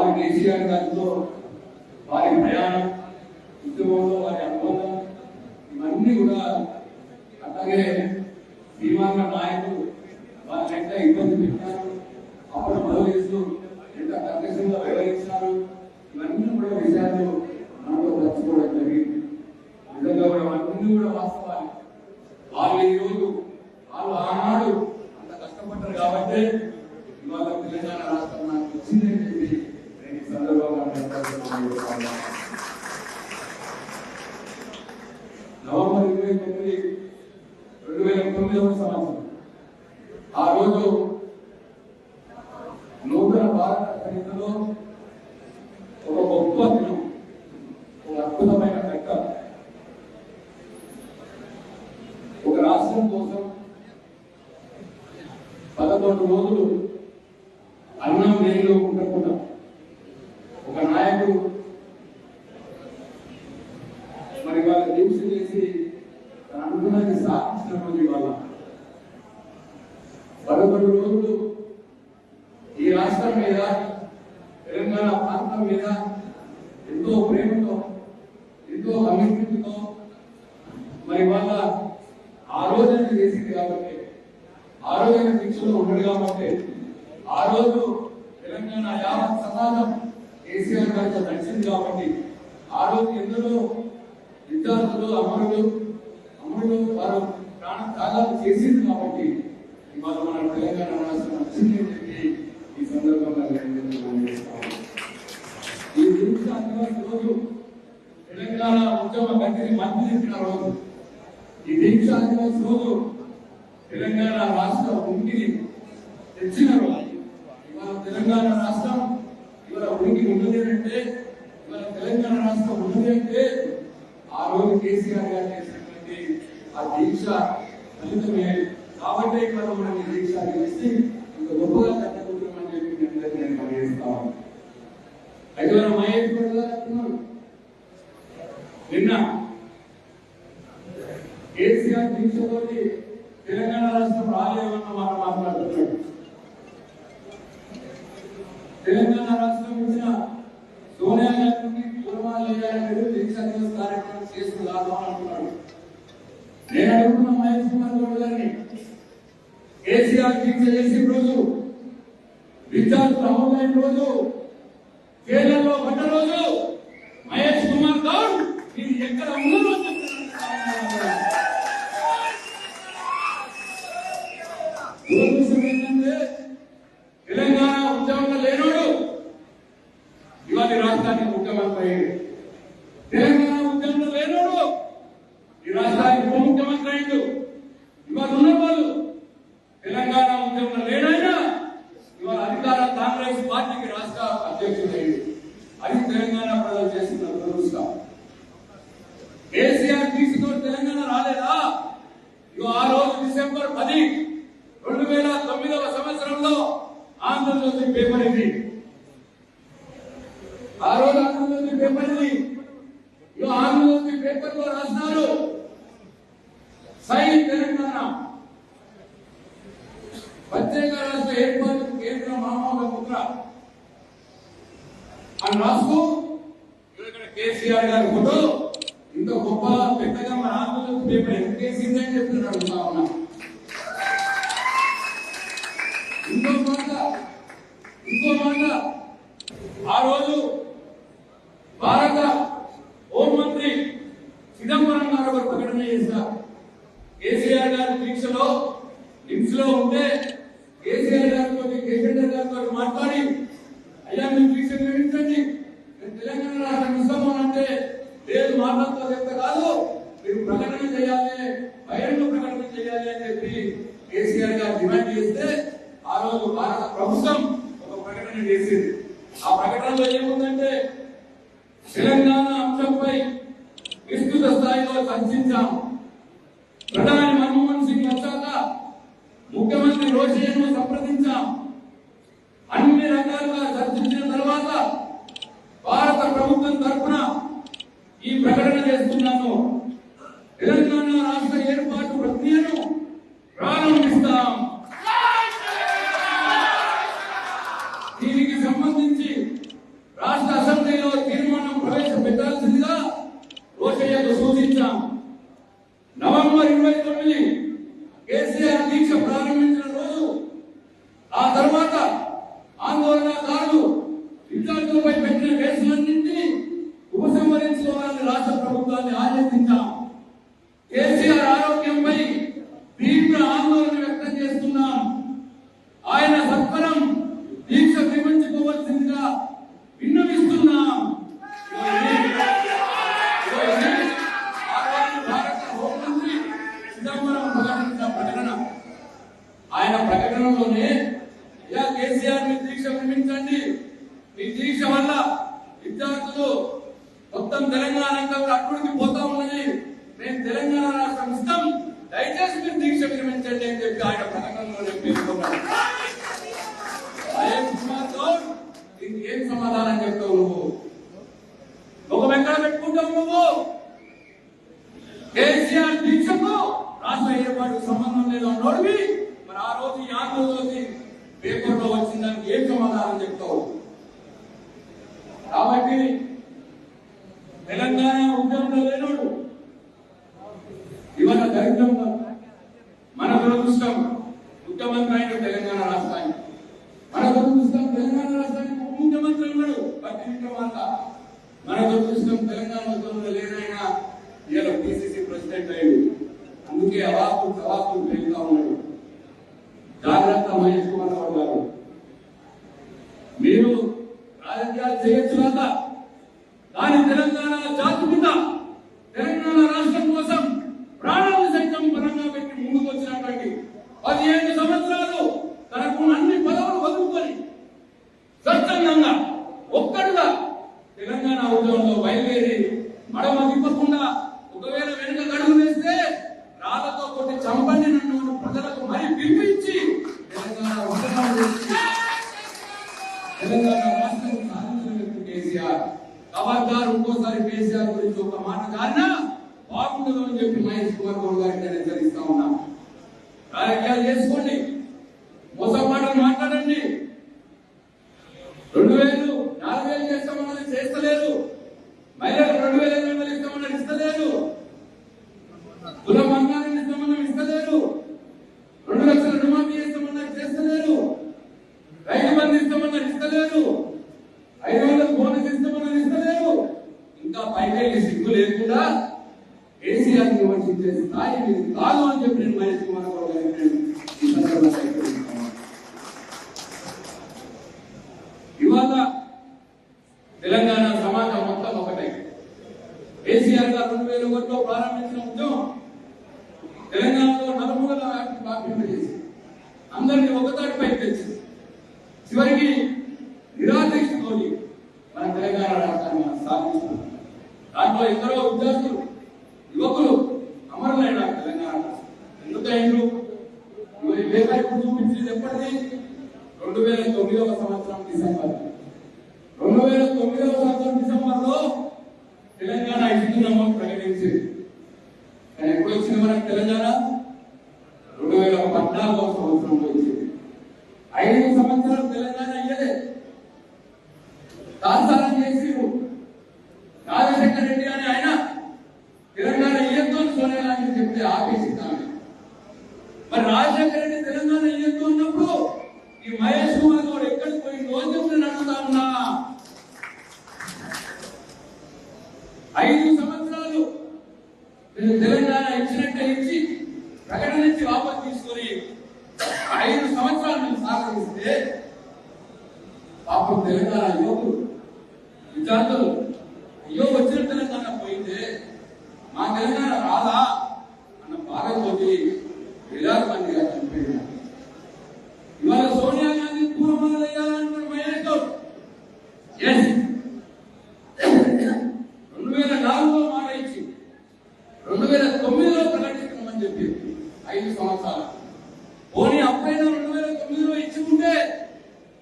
వారి కేసీఆర్ గారితో వారి ప్రయాణం, ఉద్యమంలో వారి అనుబంధం ఇవన్నీ కూడా అట్లాగే శ్రీమాన్ల నాయకులు వారిని ఎంత ఇబ్బంది పెట్టారు, అప్పుడు బదులు ఎంత కర్కశంగా వ్యవహరించారు, ఇవన్నీ కూడా విషయాలు మనతో పంచుకోవడం జరిగింది. నిజంగా కూడా అన్నీ కూడా వాస్తవాలు. వాళ్ళు ఈరోజు వాళ్ళు ఆనాడు అంత కష్టపడ్డారు కాబట్టి ఇవాళ తెలంగాణ రాష్ట్రం నాకు వచ్చిందని చెప్పి నేను ఈ సందర్భంగా నవంబర్ 29, 2009వ సంవత్సరం ఆ రోజు నూతన భారత చరిత్రలో ఒక గొప్ప దినం, ఒక అద్భుతమైన ఘట్ట. ఒక రాష్ట్రం కోసం 11 రోజులు అన్నం నీళ్ళు ఉండకుండా ఒక నాయకుడు మరి వాళ్ళ దీక్ష చేసి తన అనుకున్నది సాధించిన రోజు ఇవాళ. 11 రోజులు ఈ రాష్ట్రం మీద, తెలంగాణ ప్రాంతం మీద ఎంతో ప్రేమతో, ఎంతో కమిట్మెంట్తో మరి వాళ్ళ ఆ రోజున చేసింది కాబట్టి, ఆ రోజున దీక్షలో ఉండడు కాబట్టి, ఆ రోజు తెలంగాణ యావత్ సమాజం కేసీఆర్ గారితో నడిచింది కాబట్టి, ఆ రోజు ఎందరో విద్యార్థులు అమరులు వారు ప్రాణ త్యాగాలు చేసింది కాబట్టి ఇవాళ మన తెలంగాణ రాష్ట్రం వచ్చింది చెప్పి ఈ సందర్భంగా ఈ దీక్ష ఆదివాసీ రోజు తెలంగాణ ఉద్యమ గతిని మద్దతించిన రోజు, ఈ దీక్ష ఆదివాసీ రోజు తెలంగాణ రాష్ట్ర ఉనికిని తెచ్చిన రోజు. ఇవాళ తెలంగాణ రాష్ట్రం ఇవాళ ఉనికి ఉన్నది అంటే, ఇవాళ తెలంగాణ రాష్ట్రం ఉన్నది అంటే ఆ రోజు కేసీఆర్ గారు చేసినటువంటి ఆ దీక్ష ఫలితమే కాబట్టి ఇవాళ మనం ఈ దీక్ష చేసి ఇంత గొప్పగా కట్టుకుంటామని చెప్పి నేను గమనిస్తాను. అయితే మనం మహేష్ కూడా నిన్న కేసీఆర్ దీక్షతోటి తెలంగాణ రాష్ట్రం రాలేమన్న మాట మాట్లాడుతున్నాడు. తెలంగాణ రాష్ట్రం ఇచ్చిన సోనియా గాంధీకి పూర్వాలయాలు దీక్ష దివస్ కార్యక్రమం చేస్తున్నారు అంటున్నాడు. నేను అడుగుతున్న మహేష్ కుమార్ గౌడ్ గారిని, కేసీఆర్ దీక్ష చేసిన రోజు, విద్యార్థులు అమలైన రోజు, కేరళలో పడ్డ రోజు, మహేష్ కుమార్ గౌడ్ మీరు ఎక్కడ ఉన్నారో ఏంటంటే తెలంగాణ ఉద్యమంలో లేనోడు ఇవాళ రాష్ట్రానికి ముఖ్యమంత్రి అయ్యాడు. తెలంగాణ ఉద్యమంలో లేనోడు ఈ రాష్ట్రానికి ఉప ముఖ్యమంత్రి అయ్యాడు. ఇవాళ ఉన్న వాళ్ళు తెలంగాణ ఉద్యమంలో లేనైనా ఇవాళ అధికార కాంగ్రెస్ పార్టీకి రాష్ట్ర అధ్యక్షుడు అయ్యాడు. అది తెలంగాణ ప్రజలు చేస్తున్న దురదృష్టం. కేసీఆర్ తీసుకు తెలంగాణ రాలేదా? ఇగో ఆ రోజు డిసెంబర్ 10, 2009వ సంవత్సరంలో ఆంధ్రజ్యోతి పేపర్ ఇది. ఆ రోజు ఆంధ్రజ్యోతి పేపర్ ఇది. ఇగో ఆంధ్రజ్యోతి పేపర్ లో రాసినారు, సై తెలంగాణ ప్రత్యేక రాష్ట్ర ఏర్పాటు కేంద్ర మహామూల ముద్ర అని రాస్తూ ఇక్కడ కేసీఆర్ గారి ఫోటో ఇంత గొప్ప పెద్దగా మన ఆంధ్రజ్యోతి పేపర్ ఎందుకు వేసిందని చెప్తున్నాడు. అడుగుతా ఉన్నా. ఇంకో మాట ఆ రోజు భారత హోంమంత్రి చిదంబరం గారు ఒక ప్రకటన చేశారు. కేసీఆర్ గారి దీక్షలో నిమ్స్ లో ఉంటే కేసీఆర్ గారితో కేసీఆర్ గారితో మాట్లాడి, అయ్యా మీరు దీక్ష నిర్వహించండి, తెలంగాణ రాష్ట్రం ఇస్తాము అంటే, లేదు మాటలతో చెప్తే కాదు, మీరు ప్రకటన చేయాలి, బహిరంగ ప్రకటన చేయాలి అని చెప్పి కేసీఆర్ గారు డిమాండ్ చేస్తే ఆ రోజు భారత ప్రభుత్వం ఒక ప్రకటన చేసింది. ఆ ప్రకటనలో ఏముందంటే, తెలంగాణ అంశంపై విస్తృత స్థాయిలో చర్చించాం. ప్రధాని మన్మోహన్ సింగ్ వచ్చాక ముఖ్యమంత్రి రోషయ్యను సంప్రదించాం. అన్ని రకాలుగా చర్చించిన తర్వాత భారత ప్రభుత్వం తరఫున ఈ ప్రకటన చేస్తున్నాను. తెలంగాణ రాష్ట్ర ఏర్పాటు ప్రక్రియను ప్రారంభిస్తాం. దీనికి సంబంధించి విద్యార్థులు మొత్తం తెలంగాణ అంతా అక్కడికి పోతా ఉన్నది. మేము తెలంగాణ రాష్ట్రం ఇస్తాం, దయచేసి మీరు దీక్ష విరమించండి అని చెప్పి ఆయన ప్రకటనలో పేర్కొన్నాడు. దీనికి ఏం సమాధానం చెప్తావు నువ్వు? ముఖం ఎక్కడ పెట్టుకుంటావు నువ్వు? కేసీఆర్ దీక్షకు రాష్ట్ర ఏర్పాటుకు సంబంధం లేదు అన్నోడివి. మరి ఆ రోజు ఈ ఆంధ్రజ్యోతి పేపర్లో వచ్చిన దానికి ఏం సమాధానం చెప్తావు? కాబట్టి తెలంగాణ ఉద్యమంలో లేనోడు ఇవాళ దరిద్రంగా మన దురదృష్టం ముఖ్యమంత్రి అయిన తెలంగాణ రాష్ట్రానికి, మన దురదృష్టం తెలంగాణ రాష్ట్రానికి ఉప ముఖ్యమంత్రి ఉన్నాడు పట్టించమంతా. మన దురదృష్టం తెలంగాణ ఉద్యమంలో లేనైనా ఇలా పిసిసి ప్రెసిడెంట్ అయ్యాడు. అందుకే అవాకులు పెరుగుతా ఉన్నాడు. జాగ్రత్త మహేష్ కుమార్ రావు గారు, మీరు రాజకీయాలు చేయొచ్చు కదా, కానీ తెలంగాణ జాతి మీద తెలంగాణ రాష్ట్రం కోసం ప్రాణాలు సైతం పరంగా పెట్టి ముందుకు వచ్చినటువంటి 15 సంవత్సరాలు తనకు అన్ని పదవులు వదులుకొని స్వచ్ఛందంగా ఒక్కడుగా తెలంగాణ ఉద్యమంలో బయలుదేరి మడమ తిప్పకుండా ఒకవేళ వెనుక గడుగు వేస్తే రాళ్లతో కొట్టి చంపండి నన్ను ప్రజలకు మరి పిలిపించి తెలంగాణ రాష్ట్రం సాధించిన వ్యక్తి కేసీఆర్. ఖబర్దార్ ఇంకోసారి కేసీఆర్ గురించి ఒక మాట కారణా బాగుండదు అని చెప్పి మహేష్ కుమార్ గౌడ్ గారికి నేను హెచ్చరిస్తా ఉన్నా. రాజకీయాలు చేసుకోండి, మోసం మాటలు మాట్లాడండి. 2000 4000 చేస్తామన్నది చేస్తలేదు, మహిళలు 2500 ఇస్తామన్నది ఇస్తలేదు, కుల బంగారాన్ని ఇస్తామన్నది ఇస్తలేదు, 2 లక్షల రుణమాఫీ చేస్తామన్నది చేస్తలేదు, రైతు బంధు ఇస్తామన్నది ఇస్తలేదు, 500 బోనస్ ఇస్తామన్నది ఇస్తలేదు. ఇంకా పైకి సిగ్గు లేకుండా కేసీఆర్ విమర్శించే స్థాయి మీరు కాదు అని చెప్పి నేను మహేష్ కుమార్ గౌడ్ గారికి ఈ సందర్భంగా హెచ్చరిస్తున్నాను. ఇవాళ తెలంగాణ సమాజం మొత్తం ఒకటే. కేసీఆర్ గారు 2001లో ప్రారంభించిన ఉద్యమం తెలంగాణలో నలుమూలల వ్యాపింపజేసి అందరినీ ఒకతాటిపై తెచ్చి చివరికి నిరాదీక్షతోని మన తెలంగాణ రాష్ట్రాన్ని సాధించారు. దాంట్లో ఎందరో విద్యార్థులు యువకులు అమరులైన తెలంగాణ ఎందుకైండ్రు? ఇప్పుడు చూపించింది ఎప్పటిది? 2009వ సంవత్సరం డిసెంబర్. 2009వ సంవత్సరం డిసెంబర్లో తెలంగాణ ఇస్తున్నామని ప్రకటించింది. కానీ ఎప్పుడు వచ్చింది మనకు తెలంగాణ? 2014వ సంవత్సరంలో వచ్చింది. 5 సంవత్సరాలు తెలంగాణ అయ్యేదే దాసారం చేసి రాజశేఖర రెడ్డి అని ఆయన తెలంగాణ ఇయ్యద్దు అని సోనియా గాంధీ చెప్తే ఆపేసిద్దాం. మరి రాజశేఖర రెడ్డి తెలంగాణ ఇయ్యద్దు అన్నప్పుడు ఈ మహేష్ కుమార్ గౌడ్ ఎక్కడికి పోయిందో అని చెప్పి నేను అడుగుతా ఉన్నా. 5 సంవత్సరాలు తెలంగాణ ఇచ్చినట్టే ఇచ్చి ప్రకటన నుంచి వాపసు తీసుకొని 5 సంవత్సరాలు మేము సాగరిస్తే పాపం తెలంగాణ యువకులు విద్యార్థులు అయ్యో వచ్చిన తెలంగాణ పోయిందే మా తెలంగాణ రాదా అన్న బాధతోటి వేలాది మందిగా చనిపోయినారు. ఇవాళ సోనియా గాంధీ పూర్వమయ్యాలంటున్నారు మహేష్ గౌడ్. 2004లో మాట ఇచ్చి 2009లో ప్రకటిస్తున్నామని చెప్పి 5 సంవత్సరాలు పోనీ అప్పుడైనా 2009లో ఇచ్చి ఉంటే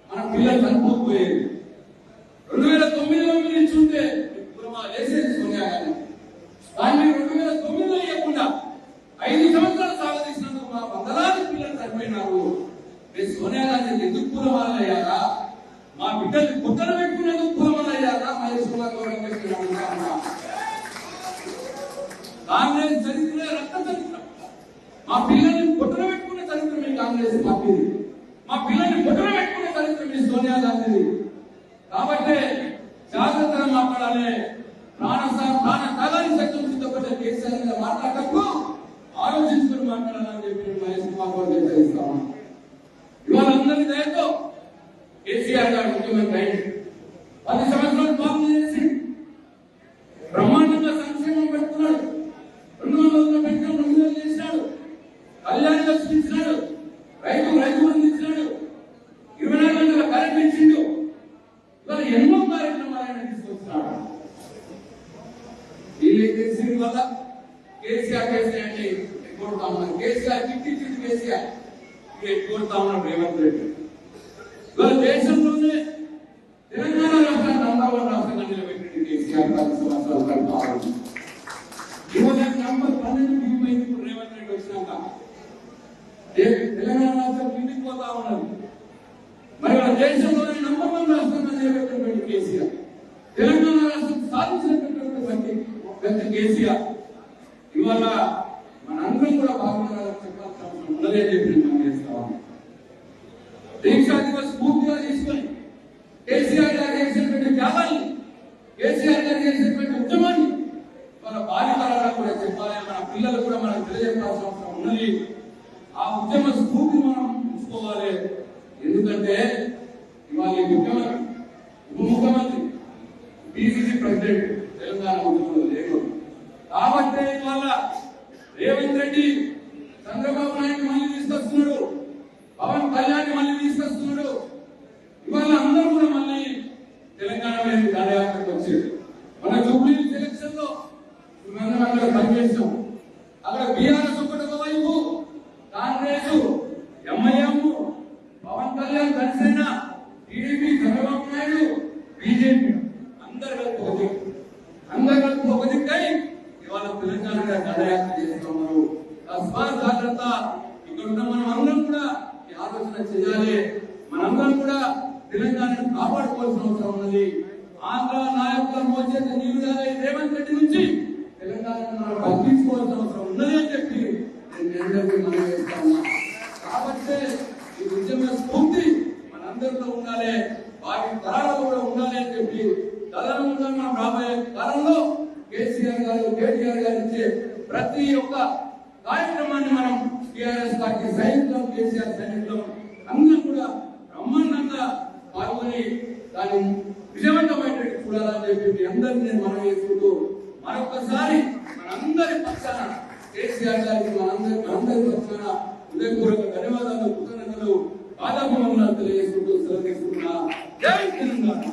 మన పిల్లలు చనిపోకపోయేది. 2009లో మీరు ఇచ్చి ఉంటే వేసేది సోనియా గాంధీ. కానీ 2009లో ఇవ్వకుండా 5 సంవత్సరాలు సాగదీసినందుకు మా వందలాది పిల్లలు చనిపోయినారు. మీరు సోనియా గాంధీ ఎందుకు పూలమాలలు అయ్యారా? మా బిడ్డల్ని పుట్టలు పెట్టుకునేందుకు పూలమాలలు అయ్యారా? మహేష్ కుమార్ గౌడ్ కాంగ్రెస్ చరిత్ర రక్త చరిత్ర. మా పిల్లల్ని పుట్టలు పెట్టుకునే చరిత్ర మీ కాంగ్రెస్ పార్టీది. మా పిల్లల్ని పుట్టలు పెట్టుకునే చరిత్ర మీ సోనియా గాంధీది. కాబట్టి జాగ్రత్తగా మాట్లాడాలి. ప్రాణ త్యాగాన్ని సైతం సిద్ధపడ్డ కేసీఆర్ మీద మాట్లాడటప్పుడు ఆలోచించుకుని మాట్లాడాలని చెప్పి మహేష్ కుమార్ గౌడ్ హెచ్చరిస్తాము. ఇవాళ అందరి దయతో కేసీఆర్ గారు ముఖ్యమంత్రి అయింది. 10 సంవత్సరాలు పాలన చేసి బ్రహ్మాండంగా సంక్షేమం పెడుతున్నాడు. 200 పెన్షన్ 200 చేసినాడు. కళ్యాణ లక్ష్మి ఇచ్చినాడు. రైతు బంధు ఇచ్చినాడు. 24 గంటల కరెంట్ ఇచ్చిండు. ఇవాళ ఎన్నో కార్యక్రమాలు ఆయన తీసుకొస్తున్నాడు. వీళ్ళు తెలిసిన వల్ల కేసీఆర్ అంటే కొడతా ఉన్నారు. కేసీఆర్ చిట్టి కేసీఆర్ కొడతా ఉన్నారు రేవంత్ రెడ్డి. ఇవాళ దేశంలోనే తెలంగాణ రాష్ట్రాన్ని నంబర్ 1 రాష్ట్రంగా నిలబెట్టింది కేసీఆర్ 10 సంవత్సరాలు కలిపి. ఇవాళ నంబర్ 12 దిగిపోయింది ఇప్పుడు రేవంత్ రెడ్డి వచ్చినాక. తెలంగాణ రాష్ట్రం కిందికి పోతా ఉన్నది. మరి వాళ్ళ దేశంలోనే నంబర్ 1 రాష్ట్రంగా నిలబెట్టినటువంటి కేసీఆర్, తెలంగాణ రాష్ట్రం సాధించినటువంటి వ్యక్తి కేసీఆర్. ఇవాళ మనందరం కూడా బాగుండాలని చెప్పాల్సిన అవసరం ఉన్నదే చెప్పి మనం చేస్తాం. దీక్షా దివస్ పూర్తిగా తీసుకొని కేసీఆర్ గారు చేసినటువంటి త్యాగాన్ని, కేసీఆర్ గారు చేసినటువంటి ఉద్యమాన్ని మన బాధితులను కూడా చెప్పాలి. మన పిల్లలు కూడా మనం తెలియజెప్పాల్సిన అవసరం ఉన్నది. ఆ ఉద్యమ స్ఫూర్తి మనం తీసుకోవాలి. ఎందుకంటే ఇవాళ ముఖ్యమంత్రి, ఉప ముఖ్యమంత్రి, పిసిసి ప్రెసిడెంట్ తెలంగాణ ఉద్యమంలో లేరు. కాబట్టి ఇవాళ రేవంత్ రెడ్డి చంద్రబాబు నాయుడు మళ్ళీ తీసుకొస్తున్నాడు, పవన్ కళ్యాణ్ మళ్ళీ తీసుకొస్తున్నాడు. ఇవాళ అందరూ కూడా మళ్ళీ తెలంగాణ మీద దండయాత్రకు వచ్చారు. మన జూబ్లీ ఎలక్షన్ లో మేమందరం పనిచేస్తాం. అక్కడ బీఆర్ఎస్ ఒకటి వైపు, Congress, MIM, Pawan Kalyan, Janasena, TDP, Chandrababu Naidu, BJP అందరు కలిపి ఒక దిక్కై ఇవాళ తెలంగాణ దండయాత్ర చేస్తున్నారు. తస్మాత్ జాగ్రత్త. ఇక్కడ ఉన్న మనం అందరం కూడా ఈ ఆలోచన చేయాలి. మనందరం కూడా తెలంగాణను కాపాడుకోవాల్సిన అవసరం ఉన్నది. ఆంధ్ర నాయకుల మోచేత నీళ్లు తాగే రేవంత్ రెడ్డి నుంచి తెలంగాణను మనం బతికించుకోవాల్సిన అవసరం ఉన్నది అని చెప్పి నేను మనం చేస్తా ఉన్నా. కాబట్టి ఈ ఉద్యమ స్ఫూర్తి మనందరిలో ఉండాలి, వాటి తరాలలో కూడా ఉండాలి అని చెప్పి తదనంగా మనం రాబోయే కాలంలో కేసీఆర్ గారు, కేటీఆర్ గారు ఇచ్చే ప్రతి ఒక్క కార్యక్రమాన్ని మనం టీఆర్ఎస్ పార్టీ సైనికులు, కేసీఆర్ సైనికులు అందరూ కూడా బ్రహ్మాండంగా పాల్గొని దాన్ని విజయవంతమైనట్టు చూడాలని చెప్పి మీ అందరినీ నేను మనం చేసుకుంటూ మరొకసారి మనందరి పక్షాన కేసీఆర్ గారికి మనందరి పక్షాన హృదయపూర్వక ధన్యవాదాలు, కృతజ్ఞతలు, బాధాభివందనాలు తెలియజేసుకుంటూ సెలవు తీసుకుంటున్నా. జై తెలంగాణ.